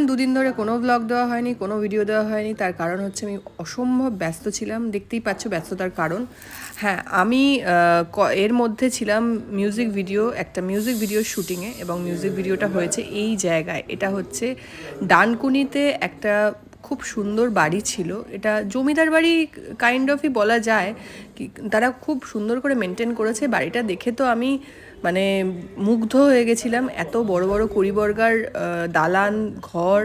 দুদিন ধরে কোনো ব্লগ দেওয়া হয়নি, কোনো ভিডিও দেওয়া হয়নি। তার কারণ হচ্ছে আমি অসম্ভব ব্যস্ত ছিলাম, দেখতেই পাচ্ছ ব্যস্ততার কারণ। হ্যাঁ, আমি এর মধ্যে ছিলাম একটা মিউজিক ভিডিও শ্যুটিংয়ে, এবং মিউজিক ভিডিওটা হয়েছে এই জায়গায়। এটা হচ্ছে ডানকুনিতে একটা খুব সুন্দর বাড়ি ছিল। এটা জমিদার বাড়ি কাইন্ড অফই বলা যায়। তারা খুব সুন্দর করে মেনটেন করেছে বাড়িটা। দেখে তো আমি মানে মুগ্ধ হয়ে গেছিলাম। এত বড় বড় কুড়িবর্গার দালান ঘর,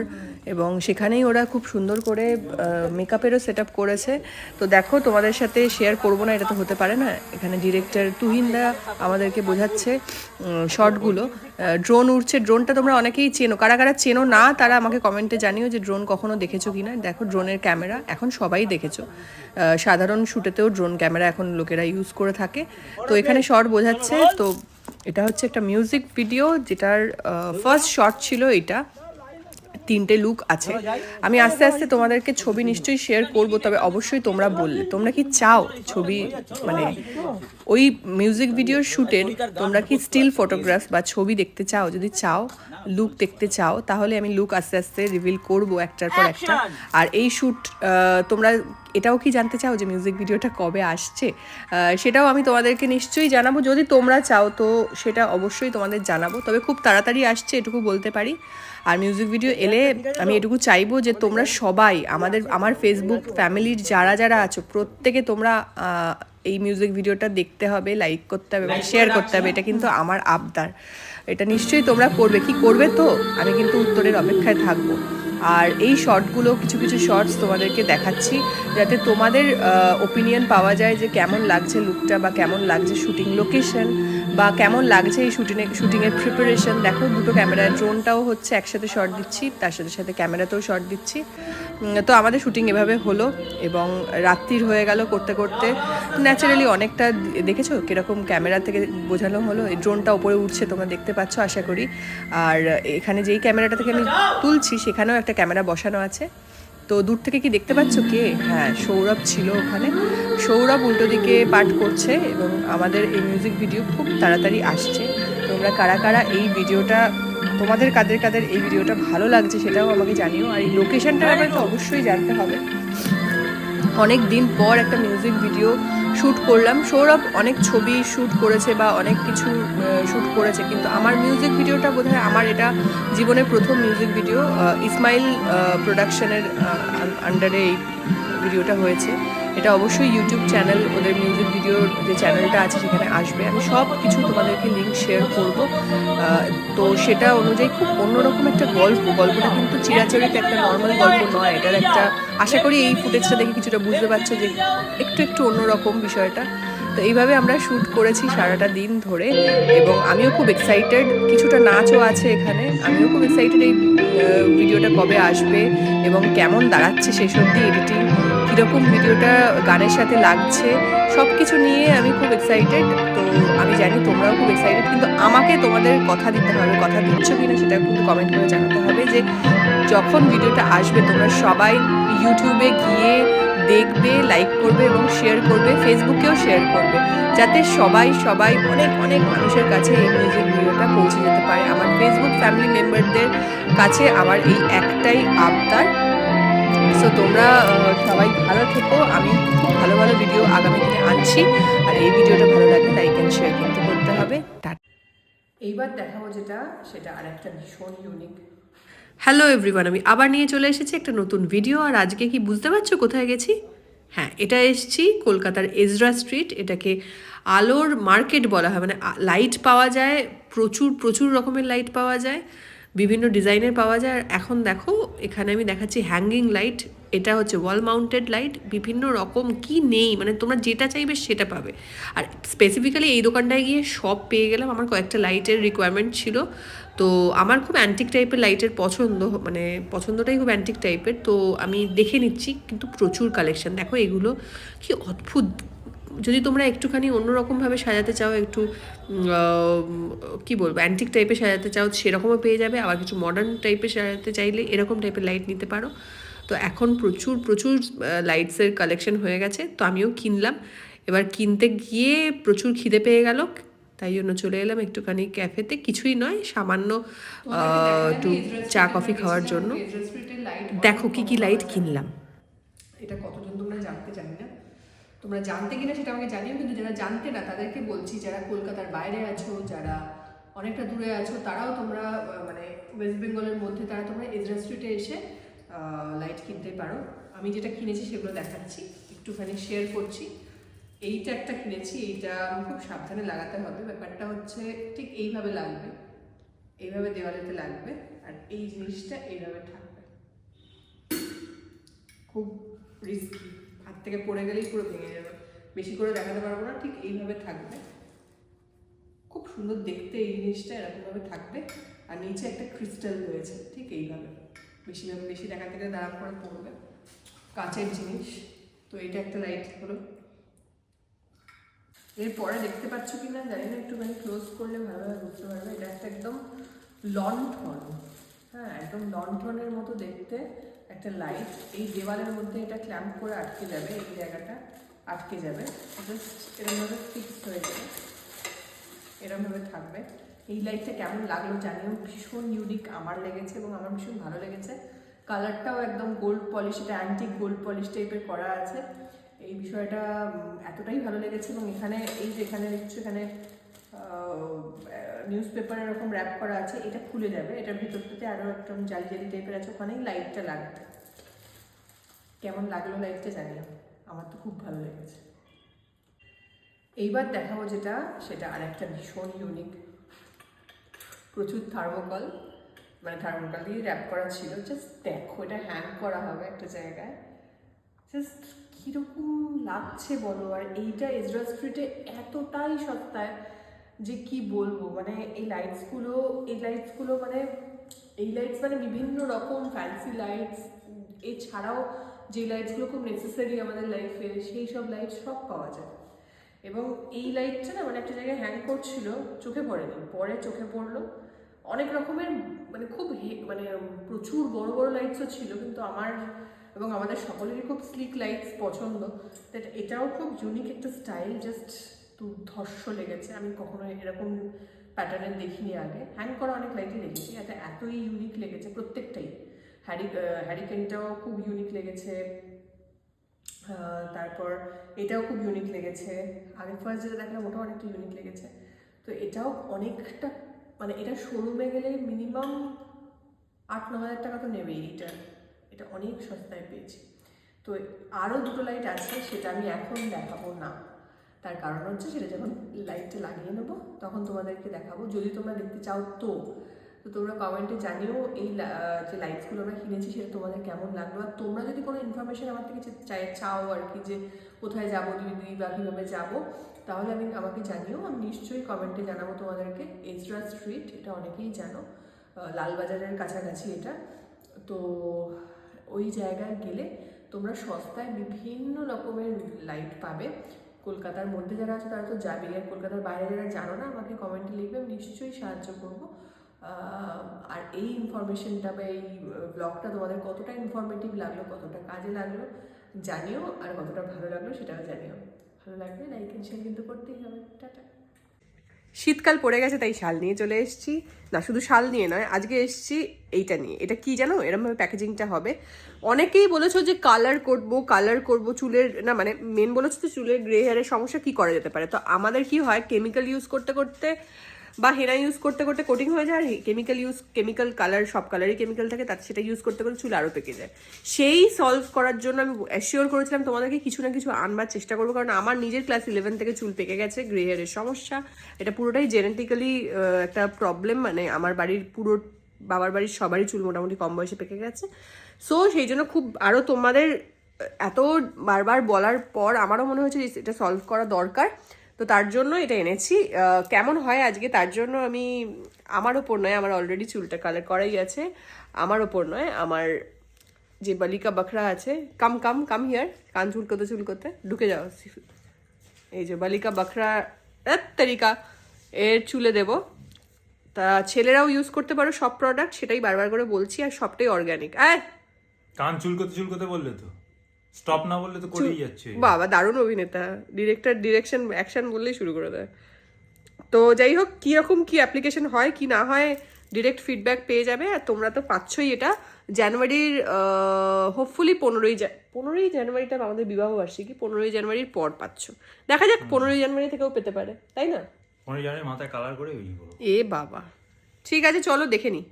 এবং সেখানেই ওরা খুব সুন্দর করে মেকআপেরও সেট আপ করেছে। তো দেখো, তোমাদের সাথে শেয়ার করবো না এটা তো হতে পারে না। এখানে ডিরেক্টর তুহিনদা আমাদেরকে বোঝাচ্ছে শর্টগুলো। ড্রোন উড়ছে, ড্রোনটা তোমরা অনেকেই চেনো, কারা কারা চেনো না তারা আমাকে কমেন্টে জানিও যে ড্রোন কখনো দেখেছো কি না। দেখো ড্রোনের ক্যামেরা এখন সবাই দেখেছো, সাধারণ শ্যুটেতেও ড্রোন ক্যামেরা এখন লোকেরা ইউজ করে থাকে। তো এখানে শর্ট বোঝাচ্ছে। তো এটা হচ্ছে একটা মিউজিক ভিডিও, যেটার ফার্স্ট শর্ট ছিল এটা। 3টে লুক আছে। আমি আস্তে আস্তে তোমাদেরকে ছবি নিশ্চয়ই শেয়ার করব, তবে অবশ্যই তোমরা বললে তোমরা কি চাও ছবি, মানে ওই মিউজিক ভিডিওর শ্যুটের তোমরা কি স্টিল ফটোগ্রাফ বা ছবি দেখতে চাও? যদি চাও, লুক দেখতে চাও, তাহলে আমি লুক আস্তে আস্তে রিভিল করব একটার পর একটা। আর এই শ্যুট তোমরা এটাও কি জানতে চাও যে মিউজিক ভিডিওটা কবে আসছে? সেটাও আমি তোমাদেরকে নিশ্চয়ই জানাবো। যদি তোমরা চাও তো সেটা অবশ্যই তোমাদের জানাবো, তবে খুব তাড়াতাড়ি আসছে এটুকু বলতে পারি। আর মিউজিক ভিডিও এলে আমি এটুকু চাইবো যে তোমরা সবাই আমার ফেসবুক ফ্যামিলির যারা যারা আছো প্রত্যেকে তোমরা এই মিউজিক ভিডিওটা দেখতে হবে, লাইক করতে হবে এবং শেয়ার করতে হবে। এটা কিন্তু আমার আবদার, এটা নিশ্চয়ই তোমরা করবে। কি করবে তো আমি কিন্তু উত্তরের অপেক্ষায় থাকবো। আর এই শর্টগুলো কিছু কিছু শর্টস তোমাদেরকে দেখাচ্ছি, যাতে তোমাদের ওপিনিয়ন পাওয়া যায় যে কেমন লাগছে লুকটা, বা কেমন লাগছে শ্যুটিং লোকেশন, বা কেমন লাগছে এই শ্যুটিংয়ের প্রিপারেশন। দেখো দুটো ক্যামেরা, ড্রোনটাও হচ্ছে একসাথে শর্ট দিচ্ছি, তার সাথে সাথে ক্যামেরাতেও শর্ট দিচ্ছি। তো আমাদের শ্যুটিং এভাবে হলো, এবং রাত্রির হয়ে গেল করতে করতে। ন্যাচারালি অনেকটা দেখেছো কীরকম ক্যামেরা থেকে বোঝানো হলো। এই ড্রোনটা ওপরে উঠছে, তোমরা দেখতে পাচ্ছ আশা করি। আর এখানে যেই ক্যামেরাটা থেকে আমি তুলছি সেখানেও একটা ক্যামেরা বসানো আছে। তো দূর থেকে কি দেখতে পাচ্ছ কে? হ্যাঁ, সৌরভ ছিল ওখানে। সৌরভ উল্টো দিকে পাঠ করছে, এবং আমাদের এই মিউজিক ভিডিও খুব তাড়াতাড়ি আসছে। তোমরা কারা কারা এই ভিডিওটা, তোমাদের কাদের কাদের এই ভিডিওটা ভালো লাগছে সেটাও আমাকে জানিও। আর এই লোকেশনটার ব্যাপারে তো অবশ্যই জানতে হবে। অনেক দিন পর একটা মিউজিক ভিডিও শ্যুট করলাম। সৌরভ অনেক ছবি শ্যুট করেছে বা অনেক কিছু শ্যুট করেছে, কিন্তু আমার মিউজিক ভিডিওটা বোধহয় আমার এটা জীবনের প্রথম মিউজিক ভিডিও। ইসমাইল প্রোডাকশনের আন্ডারে এই ভিডিওটা হয়েছে। এটা অবশ্যই ইউটিউব চ্যানেল, ওদের মিউজিক ভিডিওর যে চ্যানেলটা আছে সেখানে আসবে। আমি সব কিছু তোমাদেরকে লিঙ্ক শেয়ার করব। তো সেটা অনুযায়ী খুব অন্যরকম একটা গল্পটা কিন্তু চিরাচরিত একটা নর্মাল গল্প নয়। এটার একটা, আশা করি এই ফুটেজটা দেখে কিছুটা বুঝতে পারছো যে একটু অন্যরকম বিষয়টা। তো এইভাবে আমরা শ্যুট করেছি সারাটা দিন ধরে, এবং আমিও খুব এক্সাইটেড। কিছুটা নাচও আছে এখানে। আমিও খুব এক্সাইটেড এই ভিডিওটা কবে আসবে এবং কেমন দাঁড়াচ্ছে সেসব দিয়ে এডিটিং, কীরকম ভিডিওটা গানের সাথে লাগছে, সব কিছু নিয়ে আমি খুব এক্সাইটেড। তো আমি জানি তোমরাও খুব এক্সাইটেড, কিন্তু আমাকে তোমাদের কথা দিতে হবে। কথা দিচ্ছ কিনা সেটা কিন্তু কমেন্ট করে জানাতে হবে, যে যখন ভিডিওটা আসবে তোমরা সবাই ইউটিউবে গিয়ে দেখবে, লাইক করবে এবং শেয়ার করবে, ফেসবুকেও শেয়ার করবে, যাতে সবাই অনেক অনেক মানুষের কাছে এই মিউজিক ভিডিওটা পৌঁছে যেতে পারে। আমার ফেসবুক ফ্যামিলি মেম্বারদের কাছে আমার এই একটাই আবদার। সো তোমরা সবাই ভালো থেকো। আমি খুব ভালো ভালো ভিডিও আগামী দিনে আনছি। আর এই ভিডিওটা ভালো লাগলে লাইক অ্যান্ড শেয়ার কিন্তু করতে হবে। এইবার দেখাবো সেটা আর একটা ভীষণ ইউনিক। হ্যালো এভরিওয়ান, আমি আবার নিয়ে চলে এসেছি একটা নতুন ভিডিও। আর আজকে কি বুঝতে পারছো কোথায় গেছি? হ্যাঁ, এটা এসেছি কলকাতার এজরা স্ট্রিট। এটাকে আলোর মার্কেট বলা হয়, মানে লাইট পাওয়া যায়, প্রচুর রকমের লাইট পাওয়া যায়, বিভিন্ন ডিজাইনের পাওয়া যায়। আর এখন দেখো এখানে আমি দেখাচ্ছি হ্যাঙ্গিং লাইট। এটা হচ্ছে ওয়াল মাউন্টেড লাইট, বিভিন্ন রকম কি নেই, মানে তোমরা যেটা চাইবে সেটা পাবে। আর স্পেসিফিক্যালি এই দোকানটায় গিয়ে সব পেয়ে গেলাম। আমার কয়েকটা লাইটের রিকোয়ারমেন্ট ছিল, তো আমার খুব অ্যান্টিক টাইপের লাইটের মানে পছন্দটাই খুব অ্যান্টিক টাইপের। তো আমি দেখে নিচ্ছি, কিন্তু প্রচুর কালেকশন। দেখো এগুলো কি অদ্ভুত। যদি তোমরা একটুখানি অন্যরকমভাবে সাজাতে চাও, একটু কী বলবো, অ্যান্টিক টাইপের সাজাতে চাও, সেরকমও পেয়ে যাবে। আবার কিছু মডার্ন টাইপের সাজাতে চাইলে এরকম টাইপের লাইট নিতে পারো। তো এখন প্রচুর লাইটসের কালেকশন হয়ে গেছে, তো আমিও কিনলাম। এবার কিনতে গিয়ে প্রচুর খিদে পেয়ে গেল, তাই জন্য চলে এলাম একটুখানি ক্যাফেতে, কিছুই নয়, সামান্য একটু চা কফি খাওয়ার জন্য। দেখো কি কি লাইট কিনলাম। এটা কতজন তোমরা জানতে, জানি না, তোমরা জানতে কিনা সেটা আমাকে জানিও, কিন্তু যারা জানতে না তাদেরকে বলছি, যারা কলকাতার বাইরে আছো, যারা অনেকটা দূরে আছো, তারাও তোমরা মানে ওয়েস্ট বেঙ্গলের মধ্যে তারা তোমরা এজরা স্ট্রিটে এসে লাইট কিনতে পারো। আমি যেটা কিনেছি সেগুলো দেখাচ্ছি, একটুখানি শেয়ার করছি। এইটা একটা কিনেছি, এইটা আমি খুব সাবধানে লাগাতে হবে। ব্যাপারটা হচ্ছে ঠিক এইভাবে লাগবে, এইভাবে দেওয়ালেতে লাগবে, আর এই জিনিসটা এইভাবে থাকবে। খুব রিস্কি, হাত থেকে পড়ে গেলেই পুরো ভেঙে যাবে, বেশি করে দেখাতে পারবো না। ঠিক এইভাবে থাকবে, খুব সুন্দর দেখতে এই জিনিসটা, এরকমভাবে থাকবে। আর নিচে একটা ক্রিস্টাল রয়েছে, ঠিক এইভাবে, বেশি দেখাতে গেলে দাঁড়াপ করে পড়বে। কাচের জিনিস। তো এটা একটা লাইট হলো। এরপরে দেখতে পাচ্ছ কি না জানি না, একটুখানি ক্লোজ করলে ভালোভাবে বুঝতে পারবে। এটা একটা একদম লন্ঠন, হ্যাঁ একদম লন্ঠনের মতো দেখতে একটা লাইট। এই দেওয়ালের মধ্যে এটা ক্ল্যাম্প করে আটকে যাবে, এই জায়গাটা আটকে যাবে, জাস্ট এরকমভাবে ফিক্স হয়ে যাবে, এরকমভাবে থাকবে। এই লাইটটা কেমন লাগলো জানিও, ভীষণ ইউনিক আমার লেগেছে এবং আমার ভীষণ ভালো লেগেছে। কালারটাও একদম গোল্ড পলিশ, এটা অ্যান্টিক গোল্ড পলিশ টাইপের করা আছে। এই বিষয়টা এতটাই ভালো লেগেছে। এবং এখানে এই যে এখানে দেখছো, এখানে নিউজ পেপার এরকম র্যাপ করা আছে, এটা খুলে যাবে, এটার ভিতরটাতে আরও একটা জালি জালি টাইপের আছে, ওখানেই লাইটটা লাগবে। কেমন লাগলো লাইটটা জানিও, আমার তো খুব ভালো লেগেছে। এইবার দেখাবো যেটা, সেটা আর একটা ভীষণ ইউনিক, প্রচুর থার্মোকল, মানে থার্মোকল দিয়ে র্যাপ করা ছিল। জাস্ট দেখো, এটা হ্যাং করা হবে একটা জায়গায়, জাস্ট কীরকম লাগছে বলো। আর এইটা এজরা স্ট্রিটে এতটাই সস্তায় যে কি বলবো, মানে এই লাইটসগুলো মানে বিভিন্ন রকম ফ্যান্সি লাইটস, এছাড়াও যে লাইটসগুলো খুব নেসেসারি আমাদের লাইফে, সেই সব লাইট সব পাওয়া যায়। এবং এই লাইটটা না মানে একটা জায়গায় হ্যাং করছিল, চোখে পড়েনি, পরে চোখে পড়লো। অনেক রকমের মানে খুব মানে প্রচুর বড় বড় লাইটসও ছিল, কিন্তু আমার এবং আমাদের সকলেরই খুব স্লিক লাইটস পছন্দ। এটাও খুব ইউনিক একটা স্টাইল, জাস্ট দুর্ধর্ষ লেগেছে। আমি কখনো এরকম প্যাটার্নের দেখিনি আগে। হ্যাং করা অনেক লাইটই দেখেছি, এটা এতই ইউনিক লেগেছে প্রত্যেকটাই। হ্যারিকেনটাও খুব ইউনিক লেগেছে, তারপর এটাও খুব ইউনিক লেগেছে। আগে ফার্স্ট যেটা দেখলাম ওটাও অনেকটা ইউনিক লেগেছে। তো এটাও অনেকটা, মানে এটা শোরুমে গেলে মিনিমাম 8-9 হাজার টাকা তো নেবেই। এটা অনেক সস্তায় পেয়েছি। তো আরও দুটো লাইট আছে, সেটা আমি এখন দেখাবো না, তার কারণ হচ্ছে সেটা যখন লাইটটা লাগিয়ে নেবো তখন তোমাদেরকে দেখাবো, যদি তোমরা দেখতে চাও। তো তোমরা কমেন্টে জানিও এই যে লাইটসগুলো আমরা কিনেছি সেটা তোমাদের কেমন লাগলো। আর তোমরা যদি কোনো ইনফরমেশন আমার থেকে চাও আর কি, যে কোথায় যাবো দিদি বা কীভাবে যাবো, তাহলে আমাকে জানিও, আমি নিশ্চয়ই কমেন্টে জানাবো তোমাদেরকে। এজরা স্ট্রিট, এটা অনেকেই জানো, লালবাজারের কাছাকাছি এটা। তো ওই জায়গায় গেলে তোমরা সস্তায় বিভিন্ন রকমের লাইট পাবে। কলকাতার মধ্যে যারা আছে তারা তো যাবেই, আর কলকাতার বাইরে যারা জানো না আমাকে কমেন্টে লিখবে, আমি নিশ্চয়ই সাহায্য করবো। আর এই ইনফরমেশনটা বা এই ব্লগটা তোমাদের কতটা ইনফরমেটিভ লাগলো, কতটা কাজে লাগলো জানিও, আর কতটা ভালো লাগলো সেটাও জানিও। ভালো লাগলে লাইক এন্ড শেয়ার কিন্তু করতেই হবে। টাটা। শীতকাল পড়ে গেছে তাই শাল নিয়ে চলে এসেছি, না শুধু শাল নিয়ে নয়, আজকে এসেছি এইটা নিয়ে। এটা কি জানো, এরমভাবে প্যাকেজিংটা হবে। অনেকেই বলেছো যে কালার করবো চুলের, না মানে মেন বলেছো তো চুলের গ্রে হেয়ারের সমস্যা কি করা যেতে পারে। তো আমাদের কি হয়, কেমিক্যাল ইউজ করতে করতে বা হেনা ইউজ করতে করতে কোটিং হয়ে যায়, আর কেমিক্যাল কালার, সব কালারই কেমিক্যাল থাকে, তাতে সেটা ইউজ করতে করতে চুল আরও পেকে যায়। সেই সলভ করার জন্য আমি অ্যাসিওর করেছিলাম তোমাদেরকে কিছু না কিছু আনবার চেষ্টা করবো, কারণ আমার নিজের ক্লাস 11 থেকে চুল পেকে গেছে, গ্রে হেয়ারের সমস্যা। এটা পুরোটাই জেনেটিক্যালি একটা প্রবলেম, মানে আমার বাড়ির বাবার বাড়ির সবারই চুল মোটামুটি কম বয়সে পেকে গেছে। সো সেই জন্য খুব আরও তোমাদের এত বারবার বলার পর আমারও মনে হয়েছে এটা সলভ করা দরকার। তো তার জন্য এটা এনেছি। কেমন হয় আজকে তার জন্য আমি, আমার ওপর নয়, আমার অলরেডি চুলটা কালার করাই আছে, আমার ওপর নয়, আমার যে বালিকা বাখরা আছে, কাম হিয়ার, কান চুলকোতে ঢুকে যাও, এই যে বালিকা বাখরা তরিকা, এর চুলে দেব। তা ছেলেরাও ইউজ করতে পারো সব প্রোডাক্ট, সেটাই বারবার করে বলছি, আর সবটাই অর্গ্যানিক। কান চুলকোতে বললে তো স্টপ না বললে তো করেই যাচ্ছে। বাবা দারুণ অভিনেতা, ডিরেক্টর ডিরেকশন অ্যাকশন বললেই শুরু করে দেয়। তো যাই হোক কীরকম কী অ্যাপ্লিকেশন হয় কি না হয় ডিরেক্ট ফিডব্যাক পেয়ে যাবে। আর তোমরা তো পাচ্ছই এটা জানুয়ারির হোপফুলি 15ই জানুয়ারিটা আমাদের বিবাহবার্ষিকী, 15ই জানুয়ারির পর পাচ্ছ। দেখা যাক 15ই জানুয়ারি থেকেও পেতে পারে, তাই না? 15 জানুয়ারি মাথায় কালার করে বেরিয়ে পড়ো। এ বাবা, ঠিক আছে চলো দেখে নিই।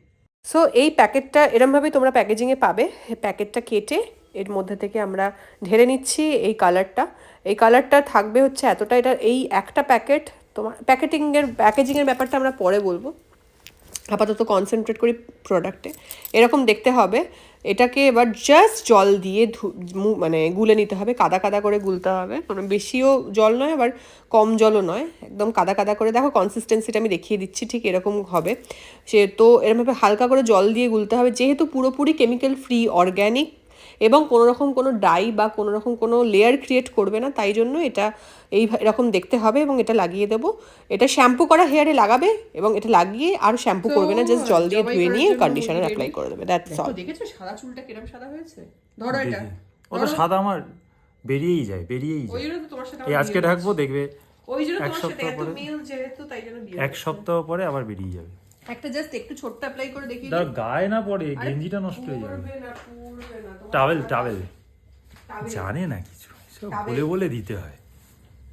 সো এই প্যাকেটটা এরমভাবে তোমরা প্যাকেজিংয়ে পাবে। প্যাকেটটা কেটে এর মধ্যে থেকে আমরা ঢেলে নিচ্ছি এই কালারটা। এই কালারটা থাকবে হচ্ছে এতটা, এটা এই একটা প্যাকেট। তোমার প্যাকেজিংয়ের ব্যাপারটা আমরা পরে বলবো, আপাতত কনসেন্ট্রেট করি প্রোডাক্টে। এরকম দেখতে হবে। এটাকে এবার জাস্ট জল দিয়ে মানে গুলে নিতে হবে, কাদা কাদা করে গুলতে হবে, মানে বেশিও জল নয় আবার কম জলও নয়, একদম কাদা কাদা করে। দেখো কনসিস্টেন্সিটা আমি দেখিয়ে দিচ্ছি, ঠিক এরকম হবে সে। তো এরমভাবে হালকা করে জল দিয়ে গুলতে হবে, যেহেতু পুরোপুরি কেমিক্যাল ফ্রি অর্গ্যানিক এবং কোনো রকম কোনো ডাই বা কোনো রকম কোনো লেয়ার ক্রিয়েট করবে না, তাই জন্য এটা এরকম দেখতে হবে। এবং এটা লাগিয়ে দেবো, এটা শ্যাম্পু করা হেয়ারে লাগাবে এবং এটা লাগিয়ে আর শ্যাম্পু করবে না, জাস্ট জল দিয়ে ধুয়ে নিয়ে কন্ডিশনার অ্যাপ্লাই করে দেবে, দ্যাটস অল। দেখেছো সাদা চুলটা কিরকম সাদা হয়েছে? ধরো এটা, ও তো সাদা আমার বেরিয়েই যায়। ওই জন্য তো তোমার সাথে এই আজকে ঢাকবো, দেখবে ওই জন্য এক তোমার সাথে সপ্তাহ এত পরে, মিল যেহেতু, তাই জন্য বিয়ে এক সপ্তাহ পরে আবার বেরিয়ে যাবে। একটা জাস্ট একটু ছোট্ট অ্যাপ্লাই করে দেখিয়ে তার গায়ে না পড়ে, গেঞ্জিটা নষ্ট হয়ে যাবে। পড়বে না, পড়বে না তোমার টাওয়েল টাওয়েল টাওয়েল, জানে না কিছু, সব বলে বলে দিতে হয়।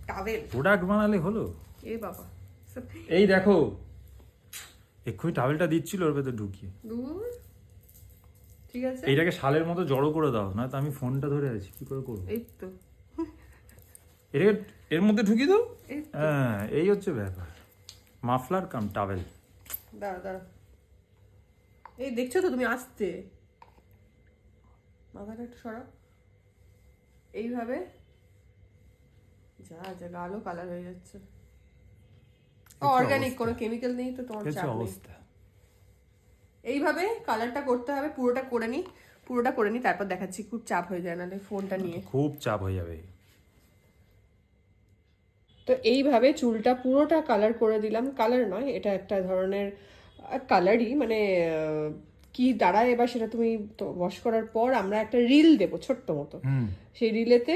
টাওয়েল। প্রোডাক্ট বানালে হলো। এ বাবা, এই দেখো এক্ষুনি টাওয়েলটা দিচ্ছিল ওর ভেতর ঢুকিয়ে। দূর, ঠিক আছে এইটাকে শালের মতো জড়ো করে দাও, না তো আমি ফোনটা ধরে আছি, কি করে করবো? এই তো, এটাকে এর মধ্যে ঢুকিয়ে দাও। এই হ্যাঁ, এই হচ্ছে ব্যাপার। মাফলার কাম টাওয়েল। দাঁড়া দাঁড়া, এই দেখছো তো তুমি আসতে, মাথাটা একটু সরাও এইভাবে, যা যা গালো কালার হয়ে যাচ্ছে। অর্গানিক, কোনো কেমিক্যাল নেই তো তোমার চাপ নেই। অবস্থা এইভাবে কালারটা করতে হবে, পুরোটা করে নি তারপর দেখাচ্ছি। খুব চাপ হয়ে যায় নাহলে ফোনটা নিয়ে, খুব চাপ হয়ে যাবে। তো এইভাবে চুলটা পুরোটা কালার করে দিলাম। কালার নয়, এটা একটা ধরনের কালারই, মানে কি দাঁড়ায় এবার সেটা তুমি তো ওয়াশ করার পর আমরা একটা রিল দেবো ছোট্ট মতো, সেই রিলেতে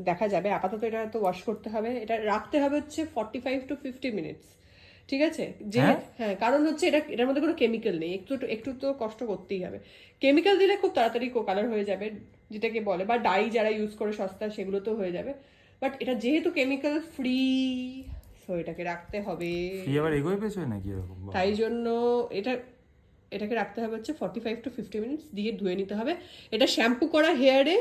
দেখা যাবে। আপাতত এটা তো ওয়াশ করতে হবে, এটা রাখতে হবে হচ্ছে 45 to 50 মিনিটস, ঠিক আছে? যে হ্যাঁ, কারণ হচ্ছে এটার মধ্যে কোনো কেমিক্যাল নেই, একটু তো কষ্ট করতেই হবে। কেমিক্যাল দিলে খুব তাড়াতাড়ি কালার হয়ে যাবে, যেটাকে বলে, বা ডাই যারা ইউজ করে সস্তা সেগুলো তো হয়ে যাবে, বাট এটা যেহেতু কেমিক্যাল ফ্রি, সো এটাকে রাখতে হবে। আবার এগোয় পেছোয় নাকি এরকম? তাই জন্য এটাকে রাখতে হবে হচ্ছে 45 to 50 মিনিটস, দিয়ে ধুয়ে নিতে হবে। এটা শ্যাম্পু করা হেয়ারে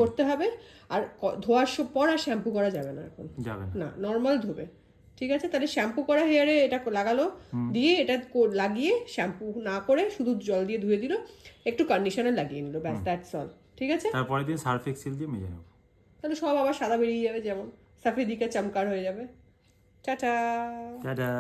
করতে হবে, আর ধোয়ার পর আর শ্যাম্পু করা যাবে না এখন, যাবে না, নর্মাল ধোবে, ঠিক আছে? তাহলে শ্যাম্পু করা হেয়ারে এটা লাগালো, দিয়ে এটা লাগিয়ে শ্যাম্পু না করে শুধু জল দিয়ে ধুয়ে দিল, একটু কন্ডিশনার লাগিয়ে নিল, ব্যাস, দ্যাটস অল, ঠিক আছে? তারপরে দিন সার্ফ এক্সেল দিয়ে মেজে নেব, তাহলে সব আবার সাদা বেরিয়ে যাবে, যেমন সাফেদিকে চমকার হয়ে যাবে। টাটা। টাটা।